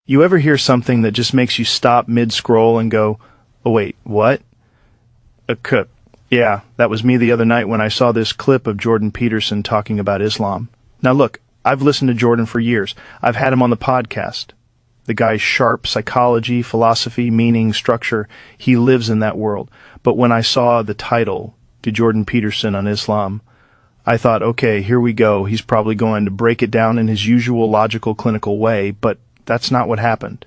You ever hear something that just makes you stop mid-scroll and go, oh wait, what? Yeah, that was me the other night when I saw this clip of Jordan Peterson talking about Islam. Now look, I've listened to Jordan for years. I've had him on the podcast. The guy's sharp, psychology, philosophy, meaning, structure, he lives in that world. But when I saw the title, to Jordan Peterson on Islam, I thought, okay, here we go. He's probably going to break it down in his usual logical, clinical way, but that's not what happened.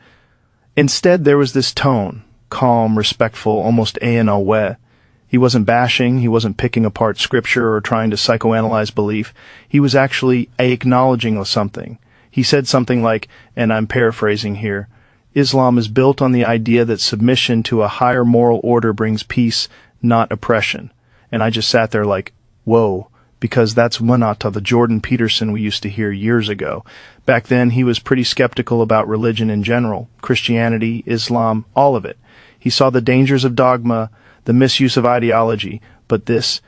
Instead, there was this tone, calm, respectful, almost A&O. He wasn't bashing, he wasn't picking apart scripture or trying to psychoanalyze belief. He was actually acknowledging of something. He said something like, and I'm paraphrasing here, Islam is built on the idea that submission to a higher moral order brings peace, not oppression. And I just sat there like, whoa, because that's Manata, the Jordan Peterson we used to hear years ago. Back then, he was pretty skeptical about religion in general, Christianity, Islam, all of it. He saw the dangers of dogma, the misuse of ideology, but this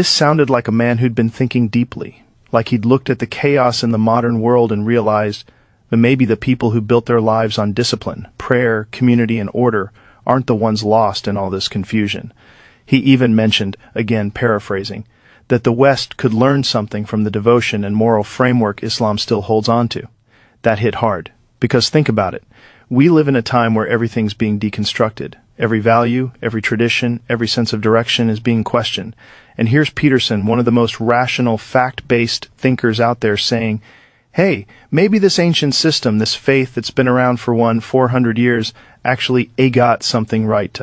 sounded like a man who'd been thinking deeply, like he'd looked at the chaos in the modern world and realized that maybe the people who built their lives on discipline, prayer, community, and order aren't the ones lost in all this confusion. He even mentioned, again paraphrasing, that the West could learn something from the devotion and moral framework Islam still holds on to. That hit hard, because think about it. We live in a time where everything's being deconstructed. Every value, every tradition, every sense of direction is being questioned. And here's Peterson, one of the most rational, fact-based thinkers out there, saying, hey, maybe this ancient system, this faith that's been around for 400 years, actually got something right.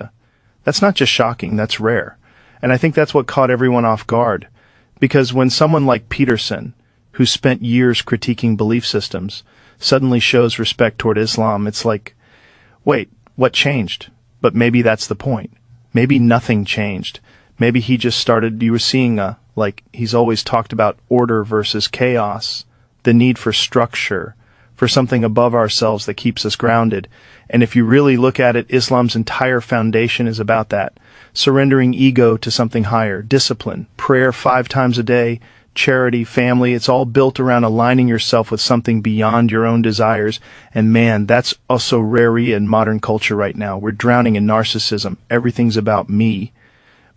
That's not just shocking, that's rare. And I think that's what caught everyone off guard. Because when someone like Peterson, who spent years critiquing belief systems, suddenly shows respect toward Islam, it's like, wait, what changed? But maybe that's the point. Maybe nothing changed. Maybe he just started, you were seeing like he's always talked about order versus chaos, the need for structure, for something above ourselves that keeps us grounded. And if you really look at it, Islam's entire foundation is about that. Surrendering ego to something higher, discipline, prayer 5 times a day, charity, family, it's all built around aligning yourself with something beyond your own desires. And man, that's also rare in modern culture right now. We're drowning in narcissism. Everything's about me.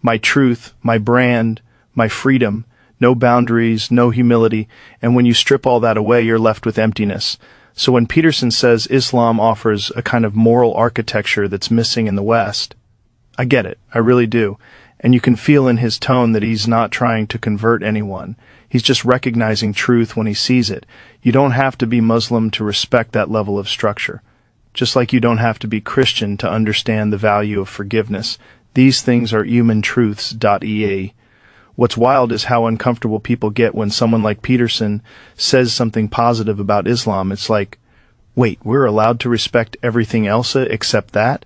My truth, my brand, my freedom, no boundaries, no humility. And when you strip all that away, you're left with emptiness. So when Peterson says Islam offers a kind of moral architecture that's missing in the West, I get it. I really do. And you can feel in his tone that he's not trying to convert anyone. He's just recognizing truth when he sees it. You don't have to be Muslim to respect that level of structure. Just like you don't have to be Christian to understand the value of forgiveness. These things are human truths. EA. What's wild is how uncomfortable people get when someone like Peterson says something positive about Islam. It's like, wait, we're allowed to respect everything else except that?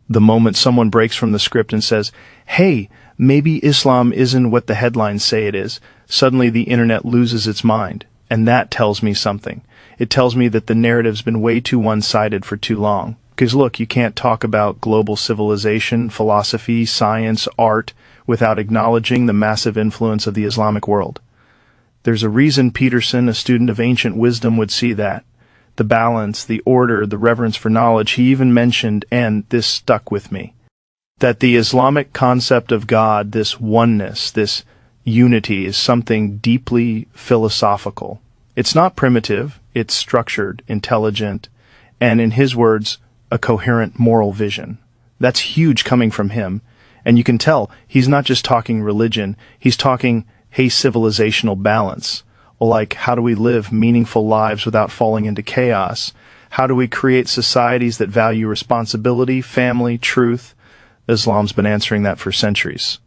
The moment someone breaks from the script and says, hey, maybe Islam isn't what the headlines say it is, suddenly the internet loses its mind. And that tells me something. It tells me that the narrative's been way too one-sided for too long. Because look, you can't talk about global civilization, philosophy, science, art, without acknowledging the massive influence of the Islamic world. There's a reason Peterson, a student of ancient wisdom, would see that. The balance, the order, the reverence for knowledge. He even mentioned, and this stuck with me, that the Islamic concept of God, this oneness, this unity, is something deeply philosophical. It's not primitive, it's structured, intelligent, and in his words, a coherent moral vision. That's huge coming from him. And you can tell he's not just talking religion, he's talking, hey, civilizational balance. Like, how do we live meaningful lives without falling into chaos? How do we create societies that value responsibility, family, truth? Islam's been answering that for centuries.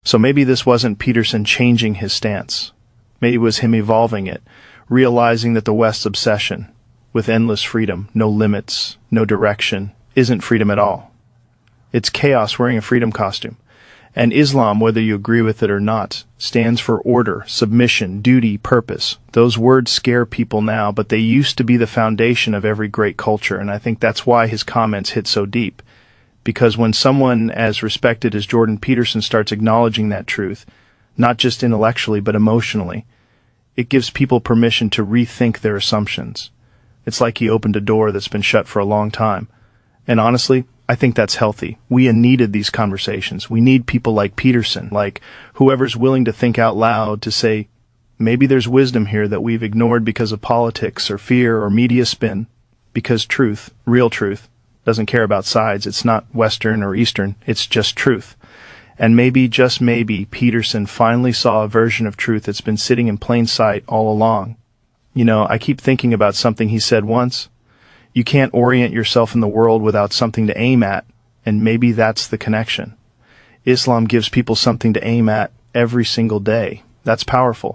So maybe this wasn't Peterson changing his stance. Maybe it was him evolving it, realizing that the West's obsession with endless freedom, no limits, no direction, isn't freedom at all. It's chaos wearing a freedom costume. And Islam, whether you agree with it or not, stands for order, submission, duty, purpose. Those words scare people now, but they used to be the foundation of every great culture, and I think that's why his comments hit so deep. Because when someone as respected as Jordan Peterson starts acknowledging that truth, not just intellectually but emotionally, it gives people permission to rethink their assumptions. It's like he opened a door that's been shut for a long time. And honestly, I think that's healthy. We needed these conversations. We need people like Peterson, like whoever's willing to think out loud to say, maybe there's wisdom here that we've ignored because of politics or fear or media spin. Because truth, real truth, doesn't care about sides. It's not Western or Eastern. It's just truth. And maybe, just maybe, Peterson finally saw a version of truth that's been sitting in plain sight all along. You know, I keep thinking about something he said once. You can't orient yourself in the world without something to aim at, and maybe that's the connection. Islam gives people something to aim at every single day. That's powerful.